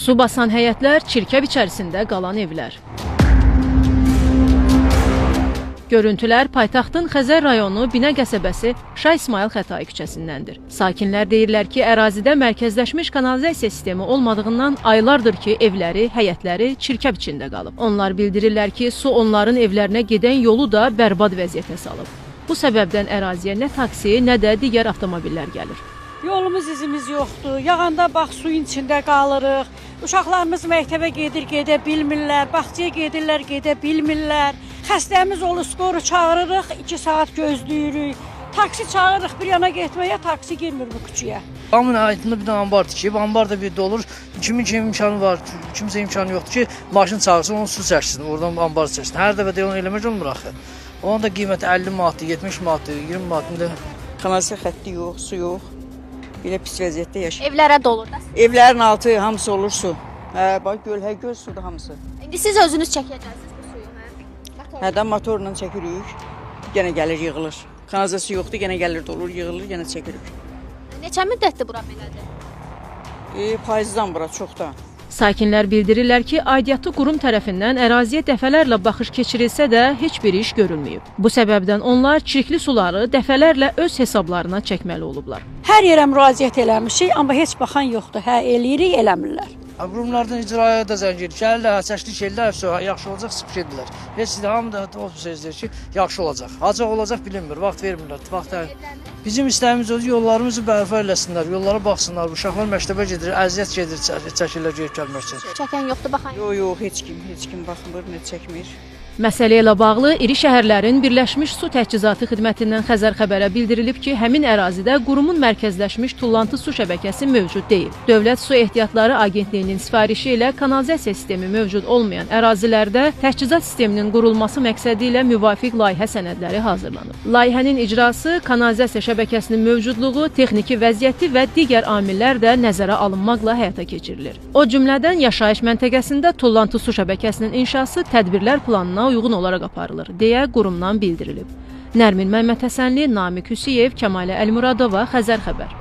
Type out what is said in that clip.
Su basan həyətlər, çirkəb içərisində qalan evlər. Görüntülər paytaxtın Xəzər rayonu Binə qəsəbəsi Şah İsmayıl Xətai küçəsindəndir. Sakinlər deyirlər ki, ərazidə mərkəzləşmiş kanalizasiya sistemi olmadığından aylardır ki, evləri, həyətləri çirkəb içində qalıb. Onlar bildirirlər ki, su onların evlərinə gedən yolu da bərbad vəziyyətə salıb. Bu səbəbdən əraziyə nə taksi, nə də digər avtomobillər gəlir. Yolumuz, izimiz yoxdur. Yağanda bax, suyun içində qalırıq. Uşaqlarımız məktəbə gedə bilmirlər, bağçaya gedirlər, gedə bilmirlər. Xəstəmiz olur, skoru çağırırıq, 2 saat gözləyirik. Taksi çağırırıq bir yana getməyə, taksi girmir bu küçəyə. Hamının ayətində bir dənə ambar tikib, ambar da bir dolur. Kimin imkanı var, kimsə imkanı yoxdur ki, maşın çağırsın, onu su çəksin, oradan ambar çəksin. Hər dəfə də onu eləmək olmur axı. Onun da qiyməti 50 manatdır, 70 manatdır, 20 manatdır. Kanalizasiya xətti yox, su yox. Belə pis vəziyyətdə yaşayır. Evlərə dolur da. Evlərin altı hamısı olur su. Hə, bax göl sudur hamısı. İndi siz özünüz çəkəcəksiniz bu suyu, hə? Hərdən motorla çəkirik, yenə gəlir yığılır. Kanalizasiya yoxdur, yenə gəlir dolur, yığılır, yenə çəkirik. Neçə müddətdir bura belədir? Payızdan bura çoxdan. Sakinlər bildirirlər ki, aidiyyatı qurum tərəfindən əraziyə dəfələrlə baxış keçirilsə də heç bir iş görülməyib. Bu səbəbdən onlar çirkli suları dəfələrlə öz hesablarına çəkməli olublar. Hər yerə müraciət eləmişik, amma heç baxan yoxdur. Hə, eləyirik, eləmirlər. Qurumlardan icraya da zəng edir. Gəlirlər, çəklik ellər, yaxşı olacaq, sıxış edirlər. Heç də hamı da o sözlər ki, yaxşı olacaq. Acaq olacaq bilinmir, vaxt vermirlər. Bizim istəyimiz odur, yollarımızı bərpa eləsinlər, yollara baxsınlar. Uşaqlar məktəbə gedir, əziyyət gedir, çəkirlər gedib gəlmək üçün. Çəkən yoxdur, baxan yoxdur. Yox, heç kim baxmır, nə çəkmir. Məsələ ilə bağlı iri şəhərlərin Birləşmiş Su Təchizatı Xidmətindən Xəzər xəbərə bildirilib ki, həmin ərazidə qurumun mərkəzləşmiş tullantı su şəbəkəsi mövcud deyil. Dövlət Su Ehtiyatları Agentliyinin sifarişi ilə kanalizasiya sistemi mövcud olmayan ərazilərdə təchizat sisteminin qurulması məqsədi ilə müvafiq layihə sənədləri hazırlanıb. Layihənin icrası, kanalizasiya şəbəkəsinin mövcudluğu, texniki vəziyyəti və digər amillər də nəzərə alınmaqla həyata keçirilir. O cümlədən yaşayış məntəqəsində tullantı su şəbəkəsinin inşası tədbirlər planına uyğun olaraq aparılır, deyə qurumdan bildirilib. Nərmin Məmmədhəsənli, Namiq Hüsiyev, Kəmalə Əlmuradova, Xəzər xəbər.